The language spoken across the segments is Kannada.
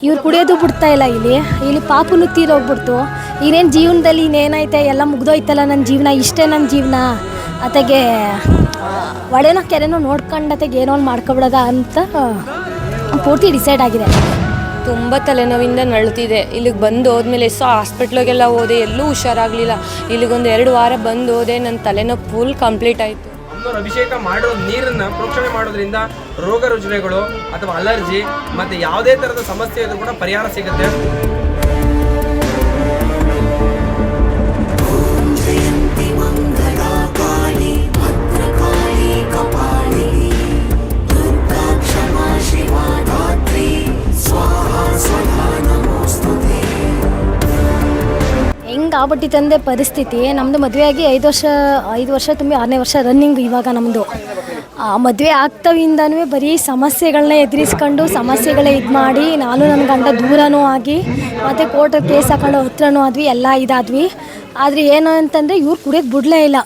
ಇವ್ರು ಕುಡಿಯೋದು ಬಿಡ್ತಾ ಇಲ್ಲ. ಇಲ್ಲಿ ಪಾಪುನು ತೀರೋಗ್ಬಿಡ್ತು. ಇನ್ನೇನು ಜೀವನದಲ್ಲಿ ಇನ್ನೇನೈತೆ, ಎಲ್ಲ ಮುಗ್ದೋಯ್ತಲ್ಲ ನನ್ನ ಜೀವನ, ಇಷ್ಟೇ ನನ್ನ ಜೀವನ ಅತೆಗೆ ಒಡೆನೋ ಕೆರೆನೋ ನೋಡ್ಕೊಂಡತೆಗೆ ಏನೋ ಒಂದು ಮಾಡ್ಕೊಬಿಡೋದ ಅಂತ ಪೂರ್ತಿ ಡಿಸೈಡ್ ಆಗಿದೆ. ತುಂಬ ತಲೆನೋವಿಂದ ನಳ್ತಿದೆ. ಇಲ್ಲಿಗೆ ಬಂದು ಹೋದ್ಮೇಲೆ ಎಷ್ಟೋ ಹಾಸ್ಪಿಟ್ಲಿಗೆಲ್ಲ ಹೋದೆ, ಎಲ್ಲೂ ಹುಷಾರಾಗಲಿಲ್ಲ. ಇಲ್ಲಿಗೊಂದು 2 ವಾರ ಬಂದು ಹೋದೆ, ನನ್ನ ತಲೆನೋವು ಫುಲ್ ಕಂಪ್ಲೀಟ್ ಆಯಿತು. ಅಭಿಷೇಕ ಮಾಡೋ ನೀರನ್ನು ಪ್ರೋಕ್ಷಣೆ ಮಾಡೋದ್ರಿಂದ ರೋಗ ರುಜಿನಗಳು ಅಥವಾ ಅಲರ್ಜಿ ಮತ್ತು ಯಾವುದೇ ಥರದ ಸಮಸ್ಯೆ ಇದ್ರೂ ಕೂಡ ಪರಿಹಾರ ಸಿಗುತ್ತೆ. ಹೆಂಗೆ ಆಗ್ಬಿಟ್ಟಿತ್ತಂದೆ ಪರಿಸ್ಥಿತಿ. ನಮ್ಮದು ಮದುವೆಯಾಗಿ 5 ವರ್ಷ ತುಂಬಿ 6ನೇ ವರ್ಷ ರನ್ನಿಂಗ್ ಇವಾಗ ನಮ್ಮದು. ಮದುವೆ ಆಗ್ತವಿಂದನೂ ಬರೀ ಸಮಸ್ಯೆಗಳನ್ನ ಎದುರಿಸ್ಕೊಂಡು ಸಮಸ್ಯೆಗಳೇ ಇದು ಮಾಡಿ, ನಾನು ನನ್ನ ಗಂಡ ದೂರನೂ ಆಗಿ ಮತ್ತು ಕೋರ್ಟಲ್ಲಿ ಕೇಸ್ ಹಾಕೊಂಡು ಹತ್ರನೂ ಆದ್ವಿ, ಎಲ್ಲ ಇದಾದ್ವಿ. ಆದರೆ ಏನು ಅಂತಂದರೆ ಇವ್ರು ಕುಡಿಯೋದು ಬಿಡಲೇ ಇಲ್ಲ.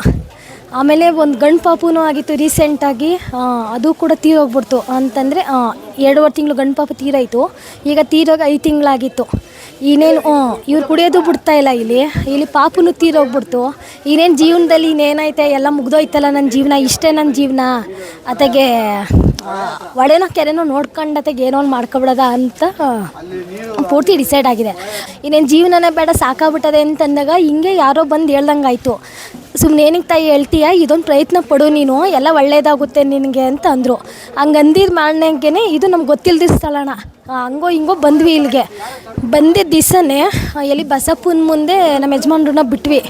ಆಮೇಲೆ ಒಂದು ಗಂಡು ಪಾಪುನೂ ಆಗಿತ್ತು ರೀಸೆಂಟಾಗಿ, ಅದು ಕೂಡ ತೀರೋಗ್ಬಿಡ್ತು. ಅಂತಂದರೆ 2 ತಿಂಗಳು ಗಂಡು ಪಾಪು ತೀರಾಯಿತು. ಈಗ ತೀರೋಗಿ 5 ತಿಂಗಳಾಗಿತ್ತು. ಇನ್ನೇನು ಇವ್ರು ಕುಡಿಯೋದು ಬಿಡ್ತಾ ಇಲ್ಲ. ಇಲ್ಲಿ ಪಾಪುನು ತೀರೋಗ್ಬಿಡ್ತು. ಇನ್ನೇನು ಜೀವನದಲ್ಲಿ ಇನ್ನೇನೈತೆ, ಎಲ್ಲ ಮುಗ್ದೋಯ್ತಲ್ಲ ನನ್ನ ಜೀವನ, ಇಷ್ಟೇ ನನ್ನ ಜೀವನ ಅತೆಗೆ ಒಡೆನೋ ಕೆರೆನೋ ನೋಡ್ಕೊಂಡತೆಗೆ ಏನೋ ಒಂದು ಮಾಡ್ಕೊಬಿಡೋದ ಅಂತ ಪೂರ್ತಿ ಡಿಸೈಡ್ ಆಗಿದೆ. ಇನ್ನೇನು ಜೀವನನೇ ಬೇಡ ಸಾಕಾಗ್ಬಿಟ್ಟದೆ ಅಂತಂದಾಗ ಹಿಂಗೆ ಯಾರೋ ಬಂದು ಹೇಳ್ದಂಗೆ ಆಯಿತು. ಸುಮ್ಮನೆ ಏನಕ್ಕೆ ತಾಯಿ ಹೇಳ್ತೀಯ, ಇದೊಂದು ಪ್ರಯತ್ನ ಪಡು ನೀನು, ಎಲ್ಲ ಒಳ್ಳೇದಾಗುತ್ತೆ ನಿನಗೆ ಅಂತ ಅಂದರು. ಹಂಗೆ ಅಂದಿದ್ದು ಮಾಡ್ದಂಗೆ ಇದು ನಮ್ಗೆ ಗೊತ್ತಿಲ್ಲದ ಸ್ಥಳಣ. ಹಂಗೋ ಹಿಂಗೋ ಬಂದ್ವಿ. ಇಲ್ಲಿಗೆ ಬಂದಿದ್ದ ದಿವಸನೇ ಎಲ್ಲಿ ಬಸಪ್ಪನ ಮುಂದೆ ನಮ್ಮ ಯಜಮಾನ್ರನ್ನ ಬಿಟ್ವಿ.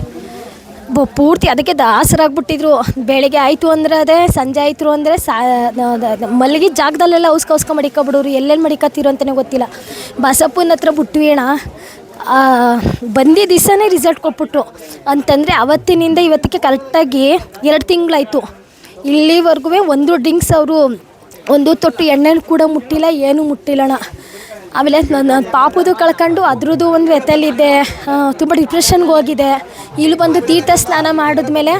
ಪೂರ್ತಿ ಅದಕ್ಕೆ ದಾಸರಾಗ್ಬಿಟ್ಟಿದ್ರು. ಬೆಳಿಗ್ಗೆ ಆಯಿತು ಅಂದರೆ ಅದೇ, ಸಂಜೆ ಆಯಿತು ಅಂದರೆ ಮಲಗಿ ಜಾಗದಲ್ಲೆಲ್ಲ ಉಸ್ಕ ಮಡಿಕೊಬಿಡೋರು. ಎಲ್ಲೆಲ್ಲಿ ಮಡಿಕತ್ತೀರೋ ಅಂತಲೇ ಗೊತ್ತಿಲ್ಲ. ಬಸಪ್ಪನ ಹತ್ರ ಬಿಟ್ವಿ ಅಣ್ಣ. ಬಂದಿದ್ದ ದಿವಸನೇ ರಿಸಲ್ಟ್ ಕೊಟ್ಬಿಟ್ರು. ಅಂತಂದರೆ ಅವತ್ತಿನಿಂದ ಇವತ್ತಿಗೆ ಕರೆಕ್ಟಾಗಿ 2 ತಿಂಗಳಾಯಿತು. ಇಲ್ಲಿವರೆಗೂ ಒಂದು ಡ್ರಿಂಕ್ಸ್ ಅವರು ಒಂದು ತೊಟ್ಟು ಎಣ್ಣೆ ಕೂಡ ಮುಟ್ಟಿಲ್ಲ, ಏನೂ ಮುಟ್ಟಿಲ್ಲಣ್ಣ. ಆಮೇಲೆ ನನ್ನ ಪಾಪುದು ಕಳ್ಕೊಂಡು ಅದ್ರದ್ದು ಒಂದು ವ್ಯಥೆಯಲ್ಲಿದ್ದೆ, ತುಂಬ ಡಿಪ್ರೆಷನ್ಗೆ ಹೋಗಿದೆ. ಇಲ್ಲಿ ಬಂದು ತೀರ್ಥ ಸ್ನಾನ ಮಾಡಿದ್ಮೇಲೆ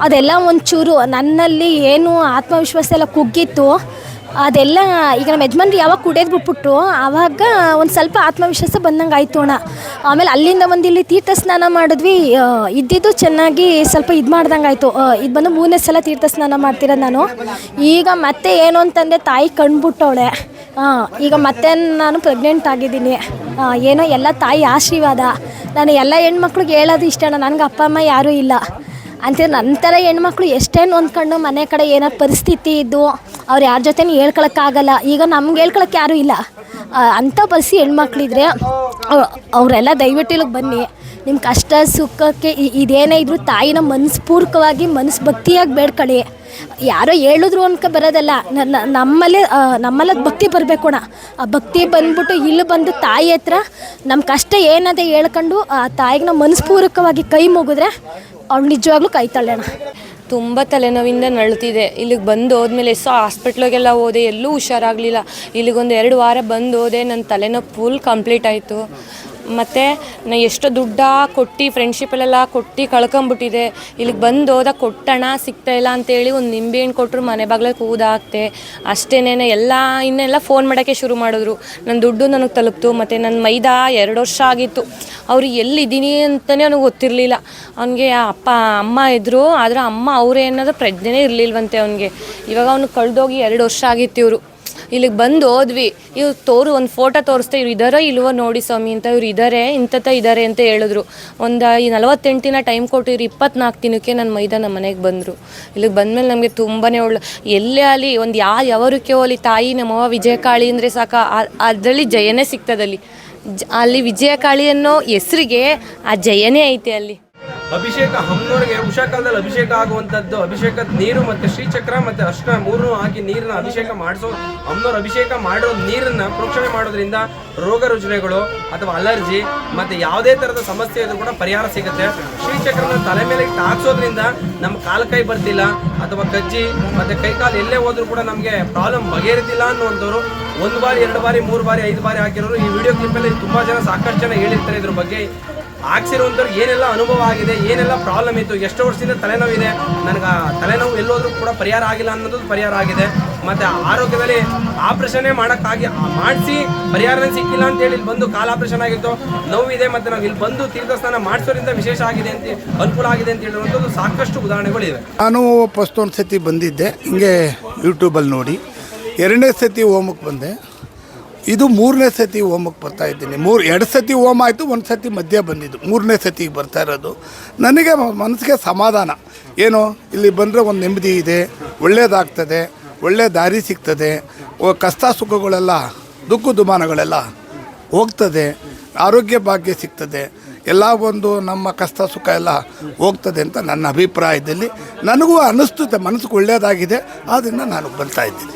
ಅದೆಲ್ಲ ಒಂಚೂರು ನನ್ನಲ್ಲಿ ಏನು ಆತ್ಮವಿಶ್ವಾಸ ಎಲ್ಲ ಕುಗ್ಗಿತ್ತು, ಅದೆಲ್ಲ ಈಗ ನಮ್ಮ ಯಜಮಾನ್ರು ಯಾವಾಗ ಕುಡಿಯೋದು ಬಿಟ್ಬಿಟ್ರು ಆವಾಗ ಒಂದು ಸ್ವಲ್ಪ ಆತ್ಮವಿಶ್ವಾಸ ಬಂದಂಗೆ ಆಯಿತು ಅಣ್ಣ. ಆಮೇಲೆ ಅಲ್ಲಿಂದ ಬಂದು ಇಲ್ಲಿ ತೀರ್ಥ ಸ್ನಾನ ಮಾಡಿದ್ವಿ. ಇದ್ದಿದ್ದು ಚೆನ್ನಾಗಿ ಸ್ವಲ್ಪ ಇದು ಮಾಡ್ದಂಗೆ ಆಯಿತು. ಇದು ಬಂದು 3ನೇ ಸಲ ತೀರ್ಥ ಸ್ನಾನ ಮಾಡ್ತಿರೋದು ನಾನು. ಈಗ ಮತ್ತೆ ಏನು ಅಂತಂದರೆ ತಾಯಿ ಕಂಡುಬಿಟ್ಟವಳೆ. ಈಗ ಮತ್ತೆ ನಾನು ಪ್ರೆಗ್ನೆಂಟ್ ಆಗಿದ್ದೀನಿ. ಏನೋ ಎಲ್ಲ ತಾಯಿ ಆಶೀರ್ವಾದ. ನಾನು ಎಲ್ಲ ಹೆಣ್ಮಕ್ಳಿಗೆ ಹೇಳೋದು ಇಷ್ಟ ಅಣ್ಣ, ನನಗೆ ಅಪ್ಪ ಅಮ್ಮ ಯಾರೂ ಇಲ್ಲ ಅಂತೀರ. ನಂತರ ಹೆಣ್ಮಕ್ಳು ಎಷ್ಟೇನು ಹೊಂದ್ಕೊಂಡು ಮನೆ ಕಡೆ ಏನಾರು ಪರಿಸ್ಥಿತಿ ಇದ್ದು ಅವ್ರು ಯಾರ ಜೊತೆನೂ ಹೇಳ್ಕೊಳಕ್ಕಾಗಲ್ಲ. ಈಗ ನಮ್ಗೆ ಹೇಳ್ಕೊಳಕ್ಕೆ ಯಾರೂ ಇಲ್ಲ. ಅಂಥ ಪರಿಸ್ಥಿತಿ ಹೆಣ್ಮಕ್ಳಿದ್ರೆ ಅವರೆಲ್ಲ ದಯವಿಟ್ಟು ಇಲ್ಲಿಗೆ ಬನ್ನಿ. ನಿಮ್ಮ ಕಷ್ಟ ಸುಖಕ್ಕೆ ಇದೇನೇ ಇದ್ದರೂ ತಾಯಿನ ಮನಸ್ಪೂರ್ವಕವಾಗಿ ಭಕ್ತಿಯಾಗಿ ಬೇಡ್ಕೊಳ್ಳಿ. ಯಾರೋ ಹೇಳಿದ್ರು ಅನ್ಕ ಬರೋದಲ್ಲ, ನಮ್ಮಲ್ಲಿ ಭಕ್ತಿ ಬರಬೇಕು ಅಣ್ಣ. ಆ ಭಕ್ತಿ ಬಂದ್ಬಿಟ್ಟು ಇಲ್ಲಿ ಬಂದು ತಾಯಿ ಹತ್ರ ನಮ್ಮ ಕಷ್ಟ ಏನದೆ ಹೇಳ್ಕೊಂಡು ಆ ತಾಯಿಗೆ ನಾವು ಮನಸ್ಪೂರ್ವಕವಾಗಿ ಕೈ ಮುಗಿದ್ರೆ ಅವ್ಳು ನಿಜವಾಗ್ಲೂ ಕಾಯ್ತಾಳೆ ಅಣ್ಣ. ತುಂಬ ತಲೆನೋವಿಂದ ನಳ್ತಿದೆ. ಇಲ್ಲಿಗೆ ಬಂದು ಹೋದ್ಮೇಲೆ ಎಷ್ಟೋ ಹಾಸ್ಪಿಟ್ಲಿಗೆಲ್ಲ ಹೋದೆ, ಎಲ್ಲೂ ಹುಷಾರಾಗಲಿಲ್ಲ. ಇಲ್ಲಿಗೊಂದು 2 ವಾರ ಬಂದು ಹೋದೆ, ನನ್ನ ತಲೆನೋವು ಫುಲ್ ಕಂಪ್ಲೀಟ್ ಆಯಿತು. ಮತ್ತು ನಾ ಎಷ್ಟೋ ದುಡ್ಡ ಕೊಟ್ಟು ಫ್ರೆಂಡ್ಶಿಪ್ಪಲ್ಲೆಲ್ಲ ಕೊಟ್ಟು ಕಳ್ಕೊಂಬಿಟ್ಟಿದೆ. ಇಲ್ಲಿಗೆ ಬಂದು ಹೋದಾಗ ಕೊಟ್ಟಣ ಸಿಗ್ತಾಯಿಲ್ಲ ಅಂತೇಳಿ ಒಂದು ನಿಂಬೆಹಣ್ಣು ಕೊಟ್ಟರು, ಮನೆ ಬಾಗ್ಲಲ್ಲಿ ಕೂದಾಕ್ತೆ ಅಷ್ಟೇನೆ. ಇನ್ನೆಲ್ಲ ಫೋನ್ ಮಾಡೋಕ್ಕೆ ಶುರು ಮಾಡಿದ್ರು. ನನ್ನ ದುಡ್ಡು ನನಗೆ ತಲುಪ್ತು. ಮತ್ತು ನನ್ನ ಮೈದ 2 ವರ್ಷ ಆಗಿತ್ತು. ಅವರು ಎಲ್ಲಿದ್ದೀನಿ ಅಂತಲೇ ಅವ್ನಿಗೆ ಗೊತ್ತಿರಲಿಲ್ಲ. ಅವನಿಗೆ ಅಮ್ಮ ಇದ್ದರು, ಆದರೆ ಅಮ್ಮ ಅವರೇ ಅನ್ನೋದು ಪ್ರಜ್ಞೆನೇ ಇರಲಿಲ್ವಂತೆ ಅವನಿಗೆ. ಇವಾಗ ಅವ್ನಿಗೆ ಕಳೆದೋಗಿ 2 ವರ್ಷ ಆಗಿತ್ತು. ಇಲ್ಲಿಗೆ ಬಂದು ಹೋದ್ವಿ. ಇವ್ರು ಒಂದು ಫೋಟೋ ತೋರಿಸ್ದೆ, ಇವ್ರು ಇದ್ದಾರೋ ಇಲ್ವೋ ನೋಡಿ ಸ್ವಾಮಿ ಅಂತ. ಇವ್ರು ಇದ್ದಾರೆ, ಇದ್ದಾರೆ ಅಂತ ಹೇಳಿದ್ರು. ಒಂದು 48 ದಿನ ಟೈಮ್ ಕೊಟ್ಟು ಇವ್ರು 24 ದಿನಕ್ಕೆ ನನ್ನ ಮೈದ ನಮ್ಮ ಮನೆಗೆ ಬಂದರು. ಇಲ್ಲಿಗೆ ಬಂದಮೇಲೆ ನಮಗೆ ತುಂಬಾ ಎಲ್ಲೇ ಅಲ್ಲಿ ಒಂದು ಯಾವರಕ್ಕೆ ಹೋಗಲಿ ತಾಯಿ ನಮ್ಮವ್ವ ವಿಜಯಕಾಳಿ ಅಂದರೆ ಸಾಕು, ಅದರಲ್ಲಿ ಜಯನೇ ಸಿಗ್ತದಲ್ಲಿ. ಅಲ್ಲಿ ವಿಜಯಕಾಳಿ ಅನ್ನೋ ಹೆಸರಿಗೆ ಆ ಜಯನೇ ಐತೆ ಅಲ್ಲಿ. ಅಭಿಷೇಕ ಅಮ್ಮನವ್ರಿಗೆ ಉಷಾಕಾಲದಲ್ಲಿ ಅಭಿಷೇಕ ಆಗುವಂಥದ್ದು, ಅಭಿಷೇಕದ ನೀರು ಮತ್ತು ಶ್ರೀಚಕ್ರ ಮತ್ತು ಅರ್ಶಿನ 3 ಹಾಕಿ ನೀರನ್ನ ಅಭಿಷೇಕ ಮಾಡಿಸೋ ಅಮ್ಮನವ್ರು ಅಭಿಷೇಕ ಮಾಡೋ ನೀರನ್ನ ಪ್ರೋಕ್ಷಣೆ ಮಾಡೋದ್ರಿಂದ ರೋಗ ರುಜಿನಗಳು ಅಥವಾ ಅಲರ್ಜಿ ಮತ್ತು ಯಾವುದೇ ಥರದ ಸಮಸ್ಯೆ ಇದ್ರೂ ಕೂಡ ಪರಿಹಾರ ಸಿಗುತ್ತೆ. ಶ್ರೀಚಕ್ರನ ತಲೆ ಮೇಲೆ ಇಟ್ಟು ಹಾಕ್ಸೋದ್ರಿಂದ ನಮ್ಮ ಕಾಲು ಕೈ ಬರ್ತಿಲ್ಲ ಅಥವಾ ಕಜ್ಜಿ ಮತ್ತು ಕೈಕಾಲು ಎಲ್ಲೇ ಹೋದ್ರೂ ಕೂಡ ನಮಗೆ ಪ್ರಾಬ್ಲಮ್ ಬಗೆಹರಿತಿಲ್ಲ ಅನ್ನುವಂಥವ್ರು 1 ಬಾರಿ 2 ಬಾರಿ 3 ಬಾರಿ 5 ಬಾರಿ ಹಾಕಿರೋರು ಈ ವಿಡಿಯೋ ಕ್ಲಿಪ್ಪಲ್ಲಿ ತುಂಬ ಜನ ಸಾಕಷ್ಟು ಜನ ಹೇಳಿರ್ತಾರೆ ಇದ್ರ ಬಗ್ಗೆ. ಹಾಕ್ಸಿರುವಂಥವ್ರಿಗೆ ಏನೆಲ್ಲ ಅನುಭವ ಆಗಿದೆ, ಏನೆಲ್ಲ ಪ್ರಾಬ್ಲಮ್ ಇತ್ತು, ಎಷ್ಟು ವರ್ಷದಿಂದ ತಲೆನೋವಿದೆ, ನನಗೆ ತಲೆನೋವು ಎಲ್ಲೋದ್ರೂ ಕೂಡ ಪರಿಹಾರ ಆಗಿಲ್ಲ ಅನ್ನೋದು ಪರಿಹಾರ ಆಗಿದೆ. ಮತ್ತು ಆರೋಗ್ಯದಲ್ಲಿ ಆಪ್ರೇಷನ್ನೇ ಮಾಡಿಸಿ ಪರಿಹಾರನೇ ಸಿಕ್ಕಿಲ್ಲ ಅಂತೇಳಿ ಇಲ್ಲಿ ಬಂದು ಕಾಲು ಆಪ್ರೇಷನ್ ಆಗಿತ್ತು, ನೋವಿದೆ, ಮತ್ತು ನಾವು ಇಲ್ಲಿ ಬಂದು ತೀರ್ಥ ಸ್ನಾನ ಮಾಡಿಸೋದ್ರಿಂದ ವಿಶೇಷ ಆಗಿದೆ ಅಂತ, ಅನುಕೂಲ ಆಗಿದೆ ಅಂತ ಹೇಳಿರುವಂಥದ್ದು ಸಾಕಷ್ಟು ಉದಾಹರಣೆಗಳಿವೆ. ನಾನು ಫಸ್ಟ್ ಒಂದು ಸತಿ ಬಂದಿದ್ದೆ ಹಿಂಗೆ ಯೂಟ್ಯೂಬಲ್ಲಿ ನೋಡಿ, 2ನೇ ಸತಿ ಹೋಮಕ್ಕೆ ಬಂದೆ. ಇದು 3ನೇ ಸತಿ ಹೋಮಕ್ಕೆ ಬರ್ತಾಯಿದ್ದೀನಿ. 2 ಸತಿ ಹೋಮ ಆಯಿತು, 1 ಸತಿ ಮಧ್ಯೆ ಬಂದಿದ್ದು, 3ನೇ ಸತಿಗೆ ಬರ್ತಾ ಇರೋದು. ನನಗೆ ಮನಸ್ಸಿಗೆ ಸಮಾಧಾನ, ಏನು ಇಲ್ಲಿ ಬಂದರೆ ಒಂದು ನೆಮ್ಮದಿ ಇದೆ, ಒಳ್ಳೆಯದಾಗ್ತದೆ, ಒಳ್ಳೆಯ ದಾರಿ ಸಿಗ್ತದೆ, ಕಷ್ಟ ಸುಖಗಳೆಲ್ಲ ದುಃಖ ದುಮಾನಗಳೆಲ್ಲ ಹೋಗ್ತದೆ, ಆರೋಗ್ಯ ಭಾಗ್ಯ ಸಿಗ್ತದೆ, ಎಲ್ಲ ಒಂದು ನಮ್ಮ ಕಷ್ಟ ಸುಖ ಎಲ್ಲ ಹೋಗ್ತದೆ ಅಂತ ನನ್ನ ಅಭಿಪ್ರಾಯದಲ್ಲಿ ನನಗೂ ಅನ್ನಿಸ್ತದೆ. ಮನಸ್ಸಿಗೆ ಒಳ್ಳೆಯದಾಗಿದೆ, ಆದ್ದರಿಂದ ನಾನು ಬರ್ತಾಯಿದ್ದೀನಿ.